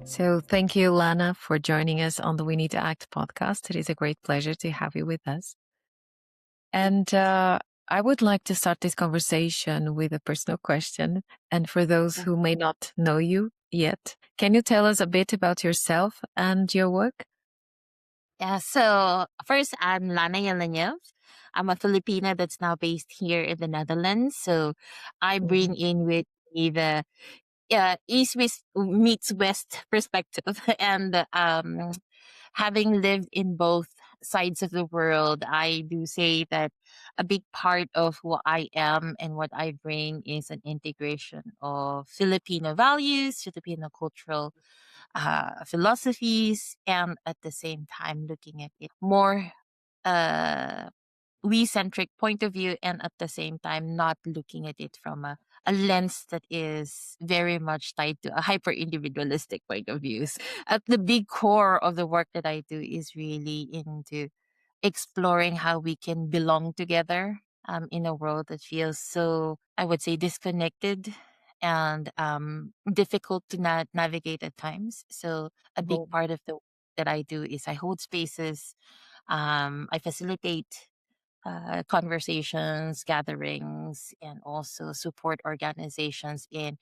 So thank you, Lana, for joining us on the We Need to Act podcast. It is a great pleasure to have you with us. And I would like to start this conversation with a personal question. And for those who may not know you yet, can you tell us a bit about yourself and your work? Yeah, so first, I'm Lana Jelenjev. I'm a Filipina that's now based here in the Netherlands. So I bring in with me the East meets West perspective. And having lived in both sides of the world, I do say that a big part of who I am and what I bring is an integration of Filipino values, Filipino cultural philosophies, and at the same time looking at it more uh, we-centric point of view, and at the same time not looking at it from a lens that is very much tied to a hyper individualistic point of views. At the big core of the work that I do is really into exploring how we can belong together in a world that feels so, I would say, disconnected and difficult to navigate at times. So a big Oh, part of the work that I do is I hold spaces, I facilitate conversations, gatherings, and also support organizations in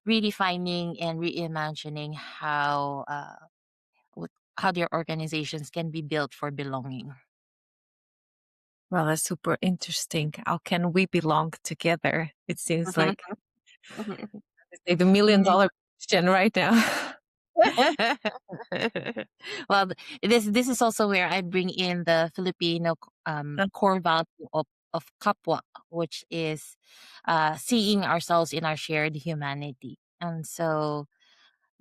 redefining and reimagining what- how their organizations can be built for belonging. well, that's super interesting. How can we belong together? It seems like the million Mhm. dollar question right now. Well, this is also where I bring in the Filipino core value of Kapwa, which is seeing ourselves in our shared humanity. And so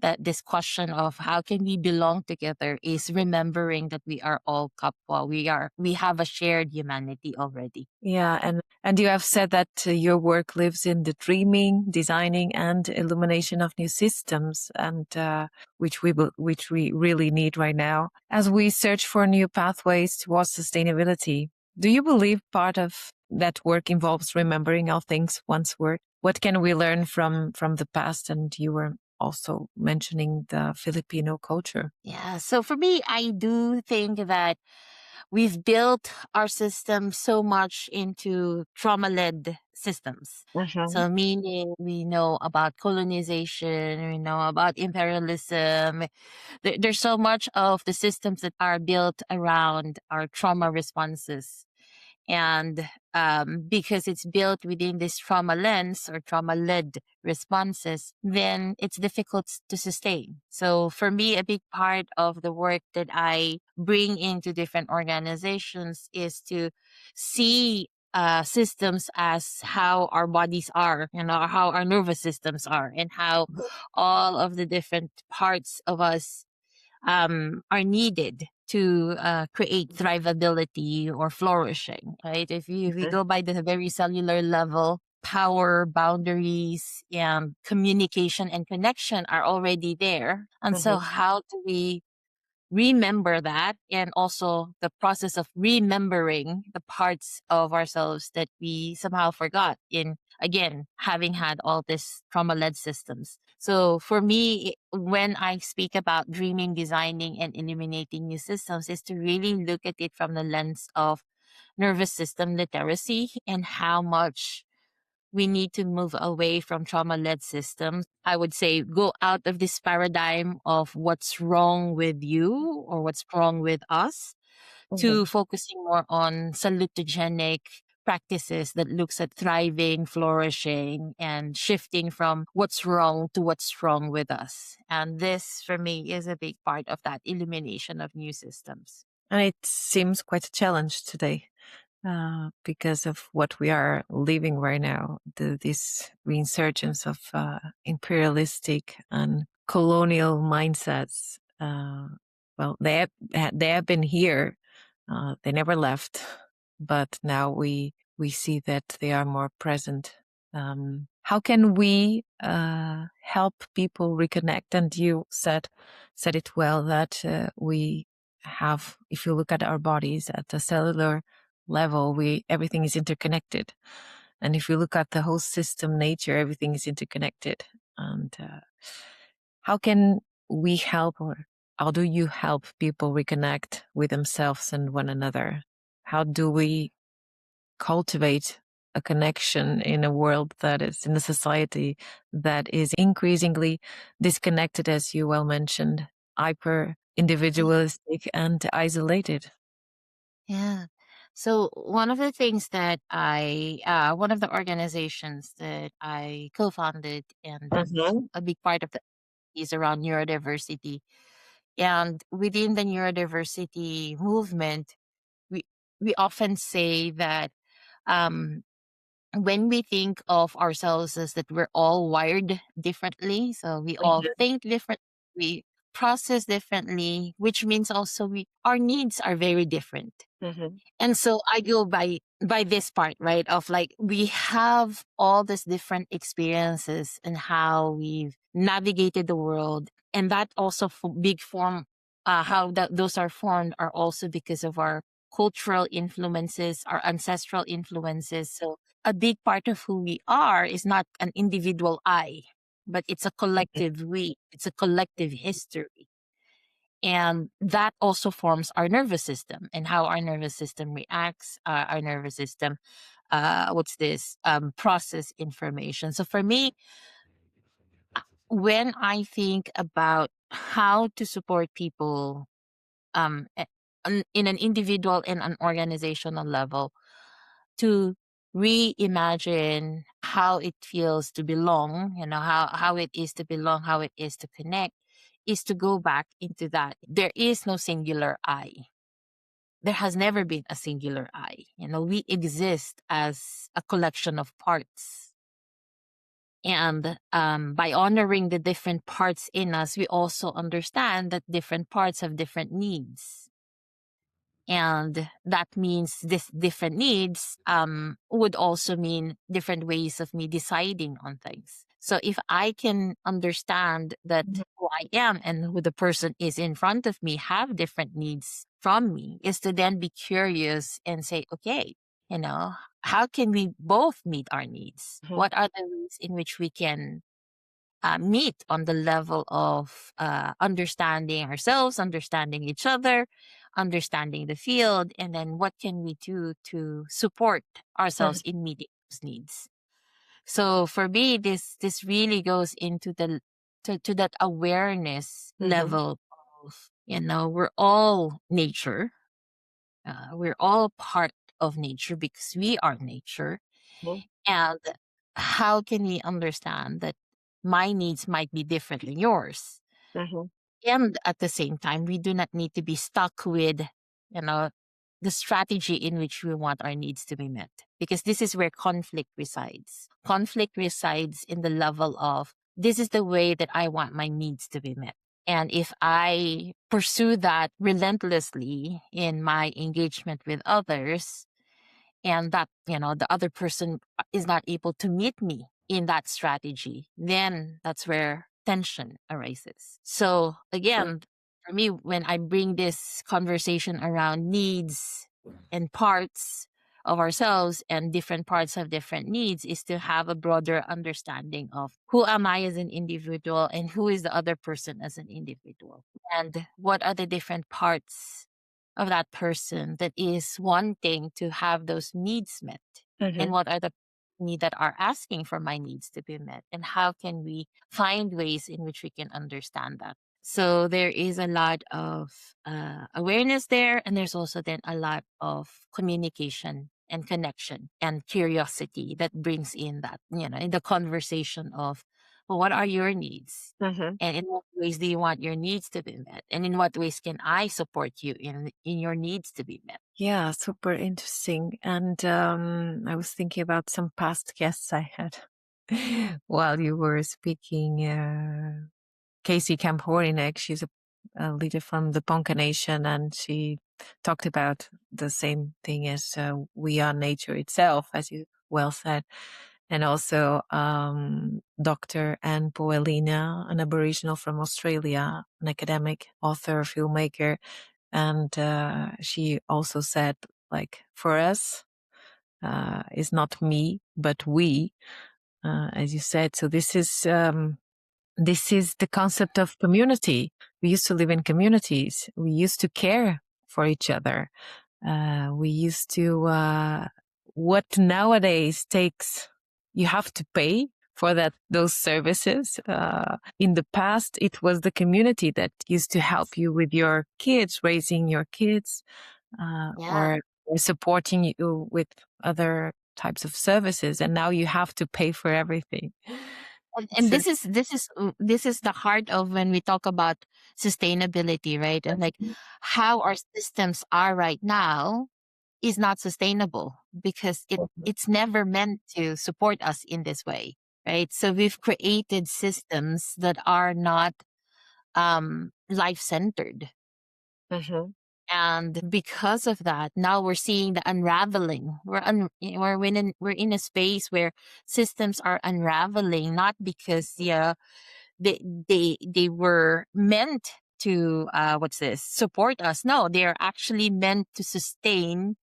that this question of how can we belong together is remembering that we are all Kapwa. We have a shared humanity already. Yeah, and you have said that your work lives in the dreaming, designing, and illumination of new systems, and which we really need right now as we search for new pathways towards sustainability. Do you believe part of that work involves remembering how things once were? What can we learn from the past? And you were also mentioning the Filipino culture. Yeah. So for me, I do think that we've built our system so much into trauma led systems. Uh-huh. So, meaning we know about colonization, we know about imperialism. There's so much of the systems that are built around our trauma responses. And because it's built within this trauma lens or trauma led responses, then it's difficult to sustain. So for me, a big part of the work that I bring into different organizations is to see systems as how our bodies are, how our nervous systems are, and how all of the different parts of us are needed to create thrivability or flourishing, right? If we go by the very cellular level, power, boundaries, and communication and connection are already there. And so, Mhm. how do we remember that, and also the process of remembering the parts of ourselves that we somehow forgot in, again, having had all this trauma led systems. So for me, when I speak about dreaming, designing, and eliminating new systems, is to really look at it from the lens of nervous system literacy and how much we need to move away from trauma led systems. I would say go out of this paradigm of what's wrong with you or what's wrong with us to Mhm. focusing more on salutogenic practices that looks at thriving, flourishing, and shifting from what's wrong to what's wrong with us. And this, for me, is a big part of that elimination of new systems. And it seems quite a challenge today. Because of what we are living right now, this reinsurgence of imperialistic and colonial mindsets. Well, they have been here. They never left, but now we see that they are more present. How can we help people reconnect? And you said it well that we have, if you look at our bodies at the cellular level, everything is interconnected, and if you look at the whole system nature, everything is interconnected. And how can we help, or how do you help people reconnect with themselves and one another? How do we cultivate a connection in a world that is, in a society that is increasingly disconnected, as you well mentioned, hyper individualistic and isolated? Yeah. So one of the things that one of the organizations that I co-founded, and Mm-hmm. a big part of the is around neurodiversity. And within the neurodiversity movement, we we often say that um, when we think of ourselves as that we're all wired differently, so we all think different, we process differently, which means also we our needs are very different. Mm-hmm. And so I go by this part, right? Of like we have all these different experiences and how we've navigated the world, and that also big form how that those are formed are also because of our cultural influences, our ancestral influences. So a big part of who we are is not an individual I, but it's a collective we. It's a collective history. And that also forms our nervous system and how our nervous system reacts, our nervous system, process information. So for me, when I think about how to support people in an individual and an organizational level, to reimagine how it feels to belong, how it is to belong, how it is to connect, is to go back into that. There is no singular I. There has never been a singular I. We exist as a collection of parts. And by honoring the different parts in us, we also understand that different parts have different needs. And that means this different needs would also mean different ways of me deciding on things. So if I can understand that who I am and who the person is in front of me have different needs from me, is to then be curious and say, okay, you know, how can we both meet our needs? Mm-hmm. What are the ways in which we can meet on the level of understanding ourselves, understanding each other, understanding the field, and then what can we do to support ourselves in meeting those needs. So for me, this really goes into to that awareness Mm-hmm. level of, we're all nature, we're all part of nature because we are nature. And how can we understand that my needs might be different than yours? Mm-hmm. And at the same time, we do not need to be stuck with, you know, the strategy in which we want our needs to be met. Because this is where conflict resides. Conflict resides in the level of, this is the way that I want my needs to be met. And if I pursue that relentlessly in my engagement with others, and that the other person is not able to meet me in that strategy, then that's where tension arises. So again, for me, when I bring this conversation around needs and parts of ourselves, and different parts have different needs, is to have a broader understanding of who am I as an individual and who is the other person as an individual, and what are the different parts of that person that is wanting to have those needs met, and Mm-hmm. what are the needs that are asking for my needs to be met, and how can we find ways in which we can understand that. So there is a lot of awareness there, and there's also then a lot of communication and connection and curiosity that brings in that, in the conversation of, well, what are your needs, Mm-hmm. and in what ways do you want your needs to be met? And in what ways can I support you in your needs to be met? Yeah, super interesting. And I was thinking about some past guests I had while you were speaking. Casey Camp Horinek, she's a leader from the Ponca Nation, and she talked about the same thing as we are nature itself, as you well said. And also Dr. Anne Poelina, an Aboriginal from Australia, an academic, author, filmmaker. And she also said, like, for us, it's not me, but we, as you said. So this is this is the concept of community. We used to live in communities. We used to care for each other. We used to, what nowadays takes, you have to pay for those services. In the past, it was the community that used to help you with your kids, raising your kids, Yeah. or supporting you with other types of services. And now you have to pay for everything. And this is the heart of when we talk about sustainability, right? And like how our systems are right now is not sustainable because it's never meant to support us in this way, right? So we've created systems that are not life centered. Mhm. And because of that, now we're seeing the unraveling. We're in a space where systems are unraveling, not because they were meant to support us. No, they are actually meant to sustain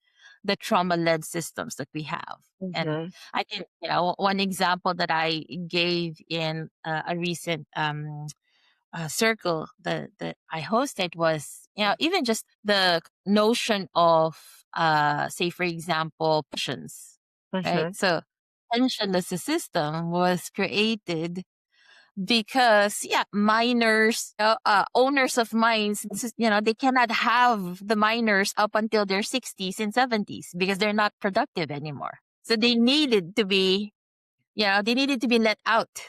the trauma led systems that we have. And Mhm. I think one example that I gave in a recent circle that I hosted was, even just the notion of, say, for example, pensions, right? Mhm. So, pension as a system was created because, miners, owners of mines, they cannot have the miners up until their 60s and 70s because they're not productive anymore. So they needed to be let out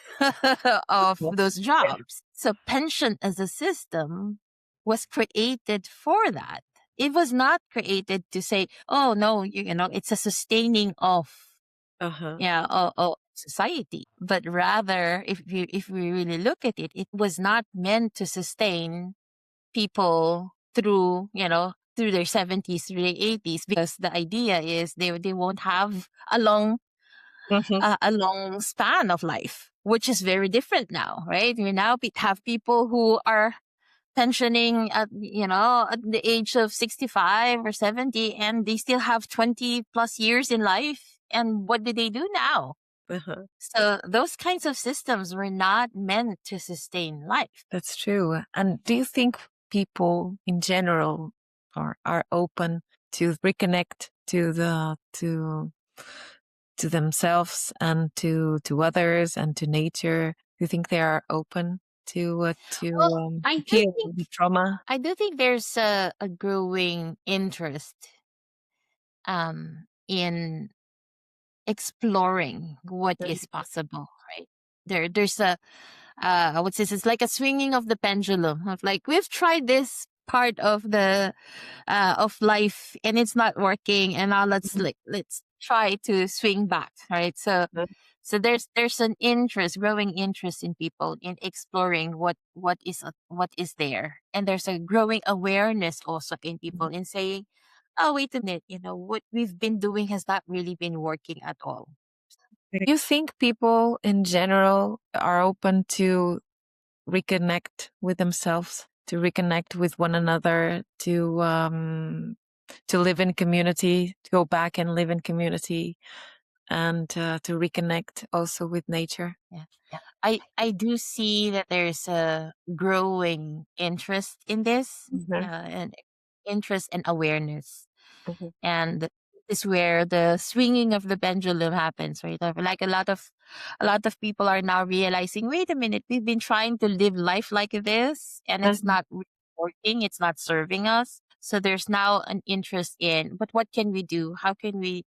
of those jobs. So pension as a system was created for that. It was not created to say, oh no, it's a sustaining of Uh-huh. society. But rather, if we really look at it, it was not meant to sustain people through their 70s, through their 80s, because the idea is they won't have Mhm. a long span of life, which is very different now, right? We now have people who are pensioning at the age of 65 or 70, and they still have 20 plus years in life. And what do they do now? Uh-huh. So those kinds of systems were not meant to sustain life. That's true. And do you think people in general are open to reconnect to themselves and to others and to nature? Do you think they are open Well, to heal the trauma? I do think there's a growing interest in exploring what is possible, right? There's a I would say it's like a swinging of the pendulum of like, we've tried this part of life and it's not working, and now let's try to swing back, right? So there's an growing interest in people in exploring what is there, and there's a growing awareness also in people in saying, oh, wait a minute, what we've been doing has not really been working at all. Do you think people in general are open to reconnect with themselves, to reconnect with one another, to live in community, to go back and live in community, and to reconnect also with nature? Yeah. I do see that there's a growing interest in this, Mhm. and interest and awareness. Mhm. And this is where the swinging of the pendulum happens, right? Like a lot of people are now realizing, wait a minute, we've been trying to live life like this and it's Mhm. not really working, it's not serving us. So there's now an interest in, but what can we do? How can we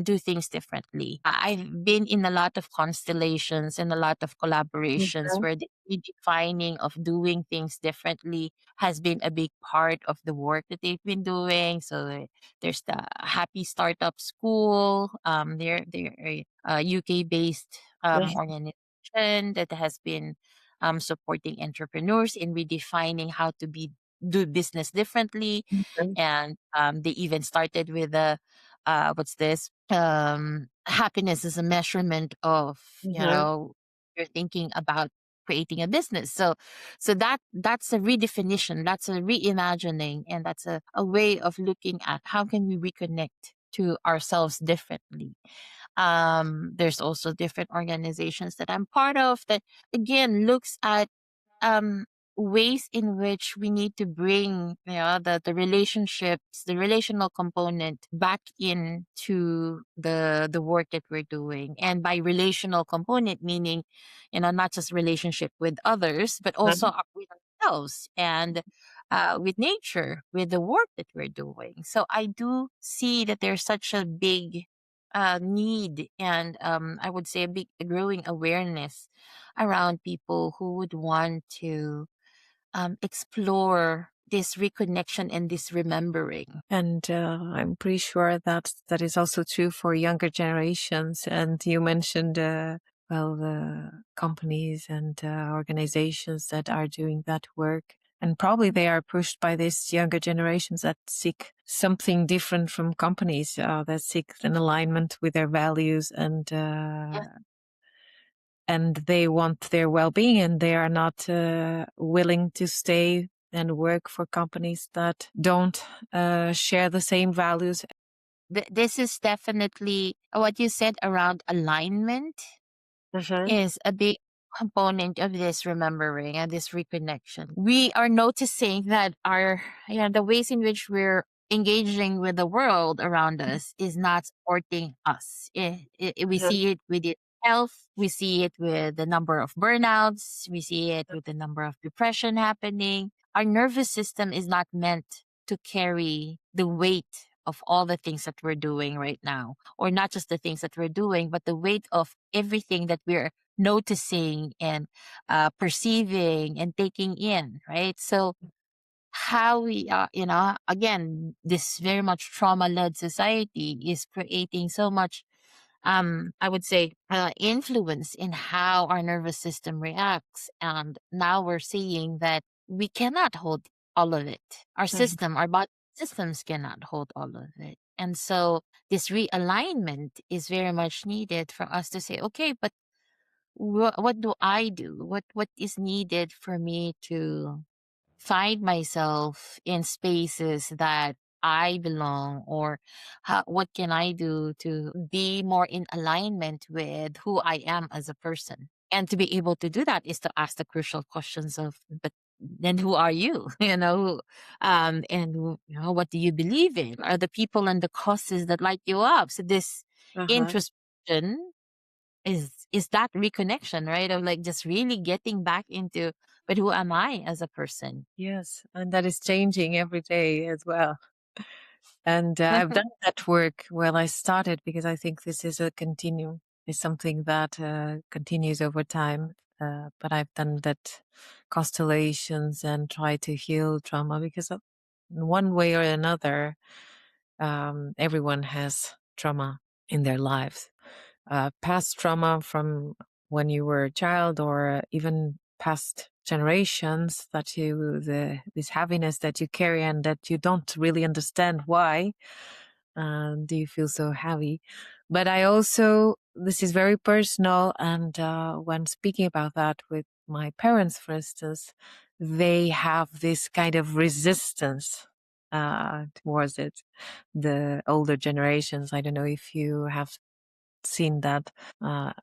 do things differently? I've been in a lot of constellations and a lot of collaborations Mhm. where the redefining of doing things differently has been a big part of the work that they've been doing. So there's the Happy Startup School. They're a UK based organization that has been supporting entrepreneurs in redefining how to do business differently. Mhm. And they even started with a what's this happiness is a measurement of, Mhm. you're thinking about creating a business. So that's a redefinition, that's a reimagining, and that's a way of looking at how can we reconnect to ourselves differently. There's also different organizations that I'm part of that again looks at um ways in which we need to bring the relationships, the relational component back into the work that we're doing. And by relational component meaning not just relationship with others but also with ourselves and with nature, with the work that we're doing. So I do see that there's such a big need and I would say a growing awareness around people who would want to explore this reconnection and this remembering. And I'm pretty sure that that is also true for younger generations. And you mentioned, well, the companies and organizations that are doing that work. And probably they are pushed by these younger generations that seek something different from companies, that seek an alignment with their values and they want their well-being, and they are not willing to stay and work for companies that don't share the same values. This is definitely what you said around alignment is a big component of this remembering and this reconnection. We are noticing that the ways in which we're engaging with the world around us is not supporting us. We see it with it health, we see it with the number of burnouts, we see it with the number of depression happening. Our nervous system is not meant to carry the weight of all the things that we're doing right now, or not just the things that we're doing, but the weight of everything that we're noticing and perceiving and taking in, right? So how we are, again, this very much trauma-led society is creating so much I would say influence in how our nervous system reacts. And now we're seeing that we cannot hold all of it. Our body systems cannot hold all of it. And so this realignment is very much needed for us to say, okay, but what do I do? What is needed for me to find myself in spaces that I belong, or what can I do to be more in alignment with who I am as a person? And to be able to do that is to ask the crucial questions of, but then who are you? What do you believe in? Are the people and the causes that light you up? So this introspection is that reconnection, right? Of like just really getting back into, but who am I as a person? Yes, and that is changing every day as well. And I've done that work when I started because I think this is a continuum, is something that continues over time. But I've done that constellations and try to heal trauma because in one way or another, everyone has trauma in their lives. Past trauma from when you were a child, or even past generations that this heaviness that you carry and that you don't really understand why do you feel so heavy. But this is very personal, and when speaking about that with my parents, for instance, they have this kind of resistance towards it. The older generations, I don't know if you have seen that,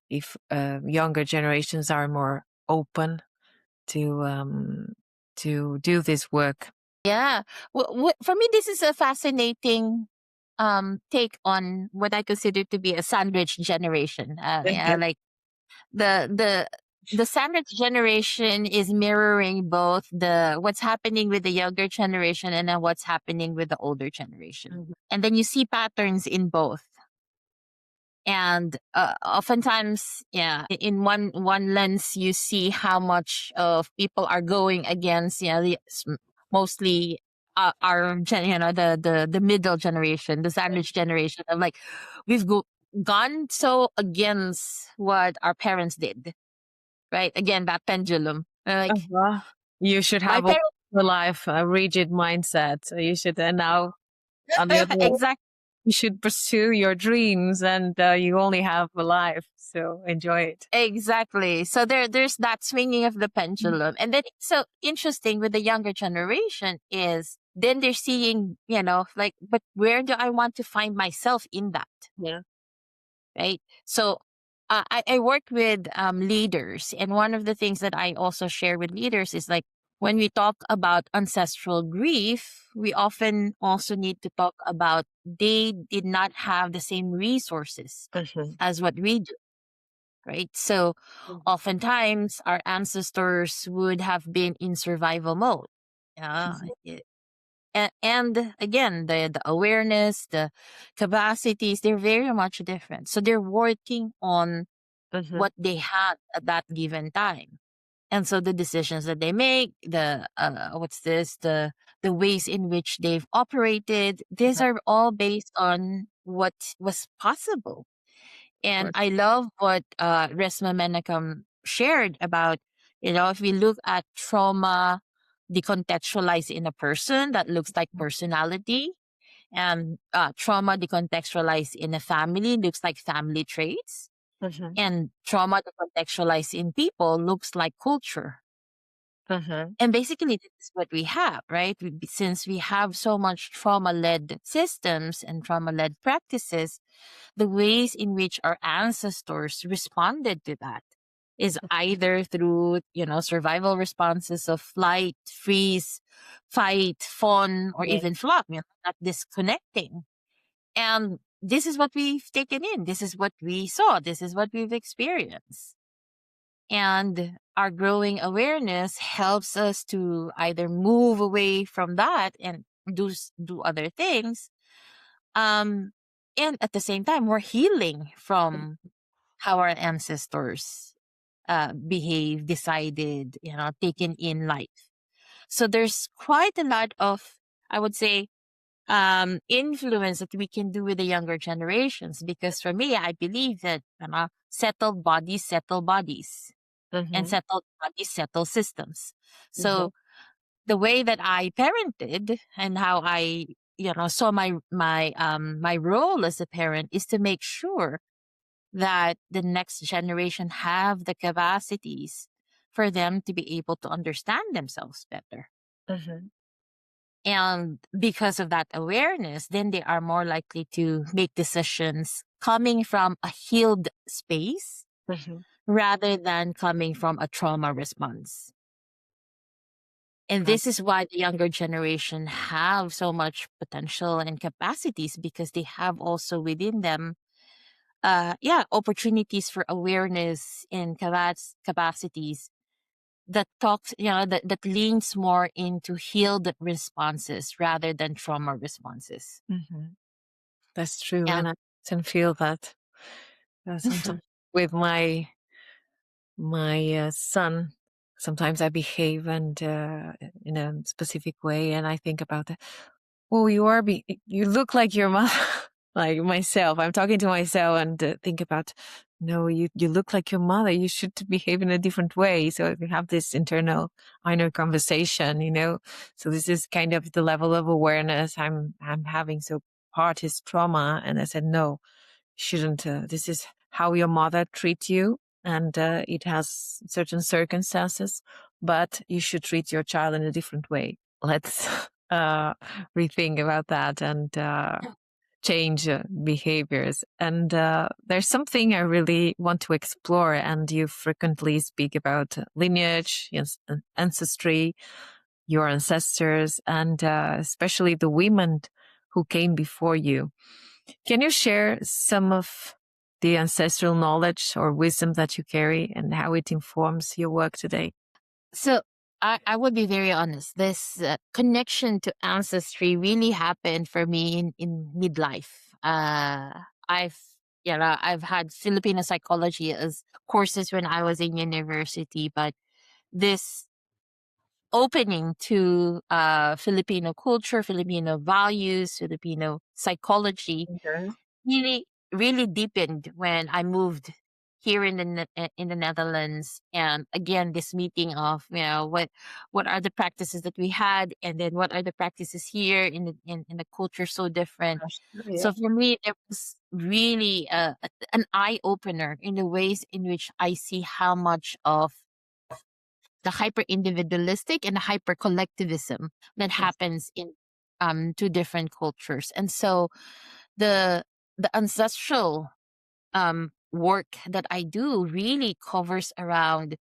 if younger generations are more open to do this work. Yeah. For me, this is a fascinating take on what I consider to be a sandwich generation. Like the sandwich generation is mirroring both the what's happening with the younger generation and then what's happening with the older generation. And then you see patterns in both. And oftentimes, in one lens, you see how much of people are going against, mostly the middle generation, the sandwich generation of like, gone so against what our parents did, right? Again, that pendulum. Like You should my have a parents, life, a rigid mindset. So you should, and now on the other, exactly. you should pursue your dreams, and you only have a life, so enjoy it. Exactly. So there's that swinging of the pendulum. And then it's so interesting with the younger generation is then they're seeing, like, but where do I want to find myself in that? Yeah. right? So I work with leaders, and one of the things that I also share with leaders is like when we talk about ancestral grief, we often also need to talk about they did not have the same resources Mhm. as what we do, right? So oftentimes our ancestors would have been in survival mode. Yeah. Mhm. And again, the awareness, the capacities, they're very much different. So they're working on Mhm. what they had at that given time. And so the decisions that they make, the the ways in which they've operated, these Mhm. are all based on what was possible. Of And course. I love what Resma Menachem shared about, if we look at trauma decontextualized in a person, that looks like personality, and trauma decontextualized in a family looks like family traits, Mhm. and trauma decontextualized in people looks like culture. Mhm. And basically, this is what we have, right? Since we have so much trauma led systems and trauma led practices, the ways in which our ancestors responded to that is either through, survival responses of flight, freeze, fight, fawn, or Yeah. even flop, not disconnecting. And this is what we've taken in. This is what we saw. This is what we've experienced. And our growing awareness helps us to either move away from that and do other things. Um, and at the same time, we're healing from how our ancestors behave, decided, taken in life. So there's quite a lot of, I would say, influence that we can do with the younger generations. Because for me, I believe that settle bodies, and Mhm. settled bodies settle systems. Mhm. So the way that I parented and how I, saw my role as a parent is to make sure that the next generation have the capacities for them to be able to understand themselves better. Mhm. And because of that awareness, then they are more likely to make decisions coming from a healed space Mhm. rather than coming from a trauma response. And That- this is why the younger generation have so much potential and capacities, because they have also within them opportunities for awareness and capacities that talks, that leans more into healed responses rather than trauma responses. Mhm. That's true, And and I can feel that sometimes with my son. Sometimes I behave and in a specific way, and I think about that. Oh, you look like your mother, like myself. I'm talking to myself and think about, no, you look like your mother. You should behave in a different way. So we have this internal inner conversation, So this is kind of the level of awareness I'm having. So part is trauma, and I said no, shouldn't. This is how your mother treats you, and it has certain circumstances, but you should treat your child in a different way. Let's rethink about that and change behaviors. And there's something I really want to explore. And you frequently speak about lineage, yes, ancestry, your ancestors, and especially the women who came before you. Can you share some of the ancestral knowledge or wisdom that you carry and how it informs your work today? so I would be very honest. This connection to ancestry really happened for me in midlife. I've I've had Filipino psychology as courses when I was in university, but this opening to Filipino culture, Filipino values, Filipino psychology Okay. really really deepened when I moved here in in the Netherlands. And again, this meeting of, what are the practices that we had, and then what are the practices here in the culture so different. Yeah. So for me, it was really an eye opener in the ways in which I see how much of the hyper individualistic and the hyper collectivism that Yes. happens in two different cultures. And so the the ancestral work that I do really covers around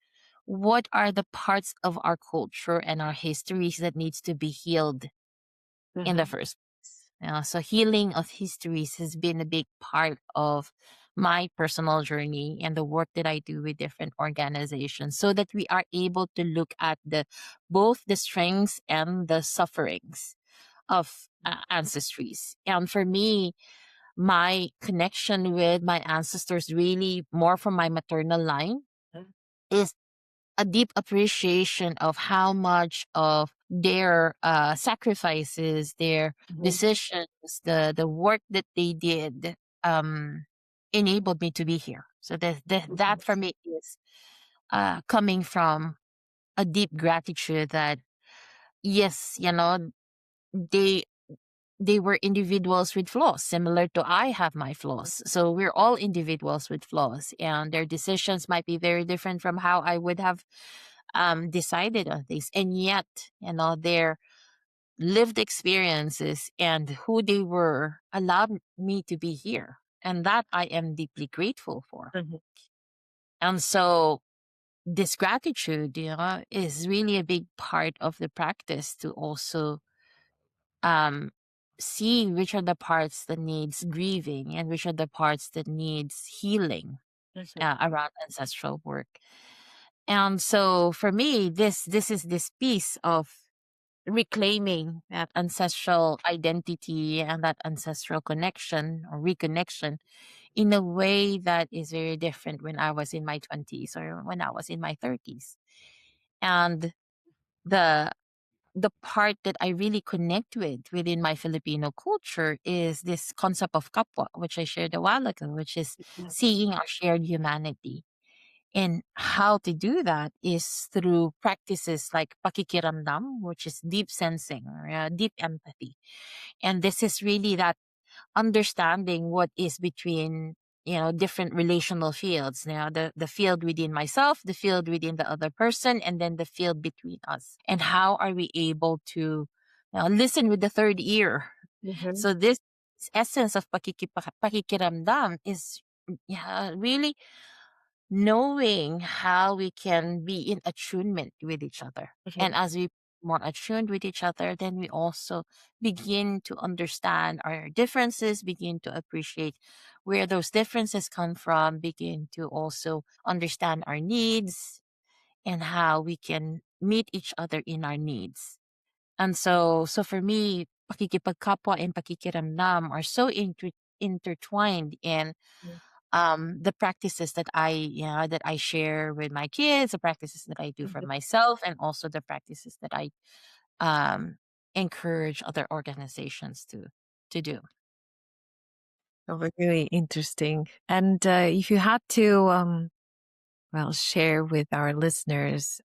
what are the parts of our culture and our histories that needs to be healed in the Mhm. first place. So healing of histories has been a big part of my personal journey and the work that I do with different organizations, so that we are able to look at the both the strengths and the sufferings of ancestries. And for me, my connection with my ancestors, really more from my maternal line, Mhm. is a deep appreciation of how much of their sacrifices, their Mhm. decisions, the work that they did, um, enabled me to be here. So that Mhm. for me is coming from a deep gratitude that yes, they they were individuals with flaws, similar to I have my flaws. So we're all individuals with flaws, and their decisions might be very different from how I would have decided on things. And yet, their lived experiences and who they were allowed me to be here. And that I am deeply grateful for. Mhm. And so this gratitude, is really a big part of the practice to also um see which are the parts that needs grieving and which are the parts that needs healing Mhm. around ancestral work. And so for me, this is this piece of reclaiming that ancestral identity and that ancestral connection or reconnection in a way that is very different when I was in my 20s or when I was in my 30s. And the the part that I really connect with within my Filipino culture is this concept of kapwa, which I shared a while ago, which is Mhm. seeing our shared humanity. And how to do that is through practices like pakikiramdam, which is deep sensing or deep empathy. And this is really that understanding what is between different relational fields, the field within myself, the field within the other person, and then the field between us, and how are we able to listen with the third ear. Mhm. So this essence of pakikiramdam is really knowing how we can be in attunement with each other. And Mhm. as we more attuned with each other, then we also begin to understand our differences, begin to appreciate where those differences come from, begin to also understand our needs and how we can meet each other in our needs. And so for me, pakikipagkapwa and pakikiramdam are so intertwined in the practices that I share with my kids, the practices that I do for Mhm. myself, and also the practices that I um encourage other organizations to do. Oh, really interesting. And if you had to, share with our listeners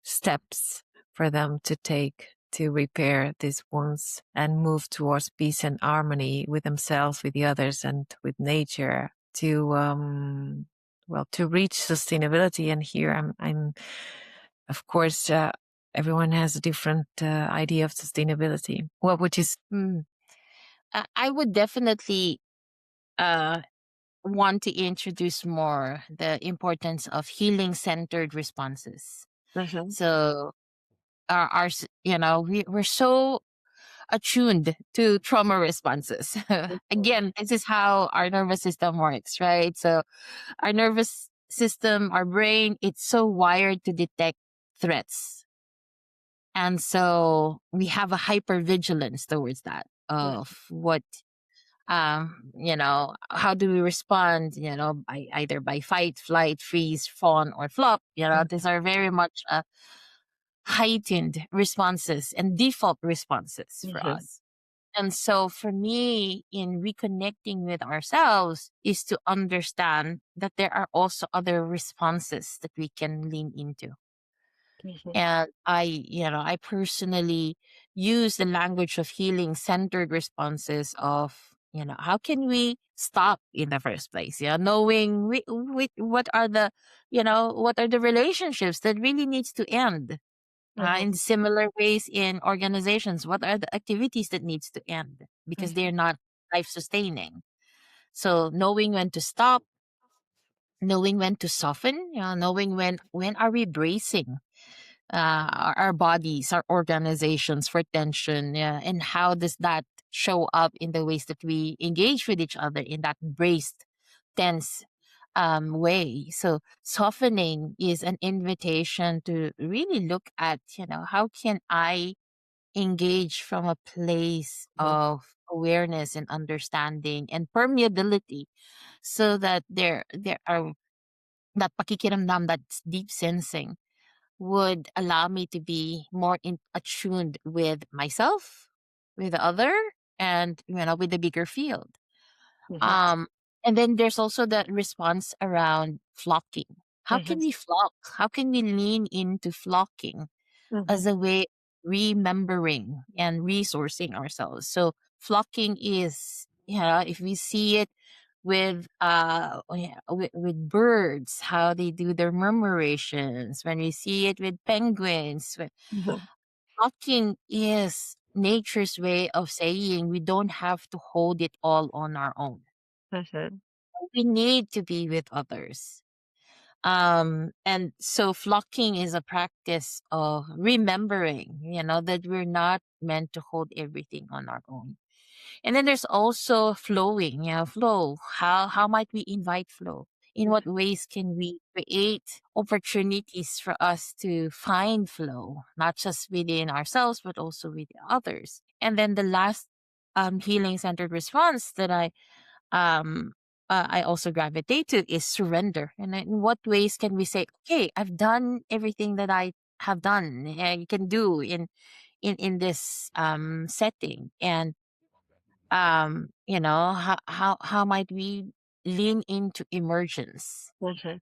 steps for them to take to repair these wounds and move towards peace and harmony with themselves, with the others, and with nature to to reach sustainability. And here I'm of course everyone has a different idea of sustainability. What would you Mm. I would definitely uh want to introduce more the importance of healing centered responses. Mhm. So we're so attuned to trauma responses. Again, this is how our nervous system works, right? So our nervous system, our brain, it's so wired to detect threats. And so we have a hypervigilance towards that of what how do we respond, by either by fight, flight, freeze, fawn, or flop. These are very much heightened responses and default responses for Mhm. us. And so for me, in reconnecting with ourselves is to understand that there are also other responses that we can lean into. Mhm. And I personally use the language of healing centered responses of, how can we stop in the first place? Yeah. Knowing what are the relationships that really needs to end, Mhm. in similar ways in organizations, what are the activities that needs to end because they're Mhm. not life sustaining? So knowing when to stop, knowing when to soften, knowing when are we bracing our bodies, our organizations for tension, yeah, and how does that show up in the ways that we engage with each other in that braced, tense way. So softening is an invitation to really look at, how can I engage from a place of awareness and understanding and permeability, so that there are that pakikiramdam, that's deep sensing, would allow me to be more attuned with myself, with the other, and with the bigger field. Mhm. Um, and then there's also that response around flocking. How Mhm. can we flock? How can we lean into flocking Mhm. as a way of remembering and resourcing ourselves? So flocking is, if we see it with with birds, how they do their murmurations, when we see it with penguins, Mhm. flocking is nature's way of saying we don't have to hold it all on our own. Mhm. We need to be with others. And so flocking is a practice of remembering, that we're not meant to hold everything on our own. And then there's also flowing, flow. How might we invite flow? In what ways can we create opportunities for us to find flow, not just within ourselves, but also with others? And then the last healing centered response that I also gravitate to is surrender. And in what ways can we say, okay, I've done everything that I have done, you can do in this setting, and how might we lean into emergence Mhm.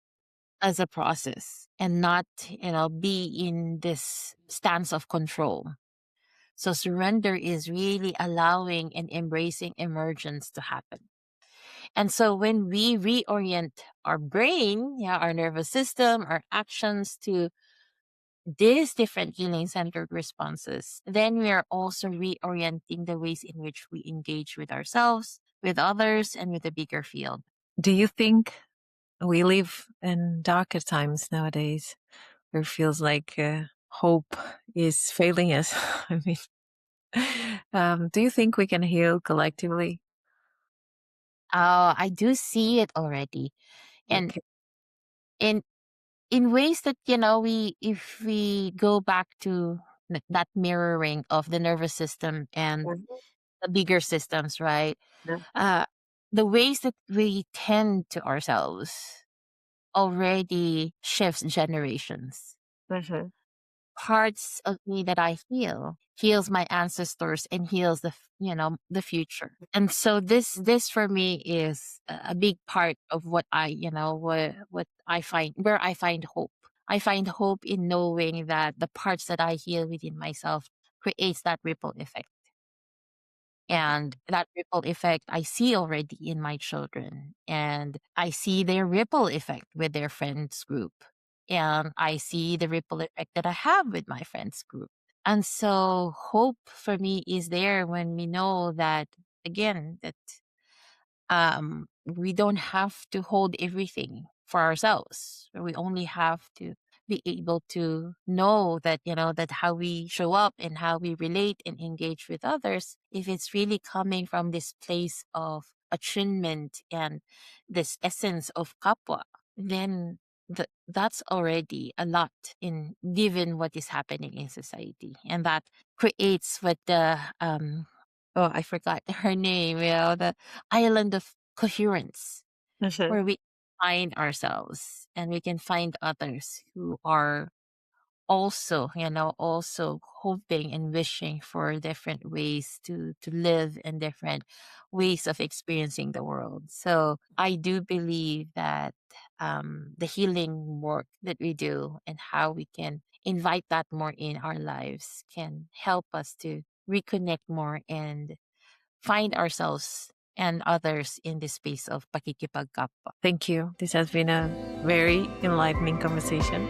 as a process and not, be in this stance of control. So surrender is really allowing and embracing emergence to happen. And so when we reorient our brain, our nervous system, our actions to these different healing centered responses, then we are also reorienting the ways in which we engage with ourselves, with others, and with the bigger field. Do you think we live in darker times nowadays where it feels like hope is failing us? I mean, do you think we can heal collectively? I do see it already. And Okay. in in ways that, we if we go back to that mirroring of the nervous system and Mhm. the bigger systems, right? Yeah. Uh the ways that we tend to ourselves already shifts generations. Mhm. Parts of me that I heals my ancestors and heals the future. And so this for me is a big part of what what I find, where I find hope. I find hope in knowing that the parts that I heal within myself creates that ripple effect. And that ripple effect I see already in my children. And I see their ripple effect with their friends group. And I see the ripple effect that I have with my friends group. And so hope for me is there when we know that, again, that we don't have to hold everything for ourselves. We only have to be able to know that, that how we show up and how we relate and engage with others, if it's really coming from this place of attunement and this essence of kapwa, then that's already a lot in given what is happening in society. And that creates what the oh, I forgot her name, the island of coherence, Mhm. where we find ourselves and we can find others who are also, also hoping and wishing for different ways to live and different ways of experiencing the world. So I do believe that the healing work that we do and how we can invite that more in our lives can help us to reconnect more and find ourselves and others in this space of pakikipagkapwa. Thank you. This has been a very enlightening conversation.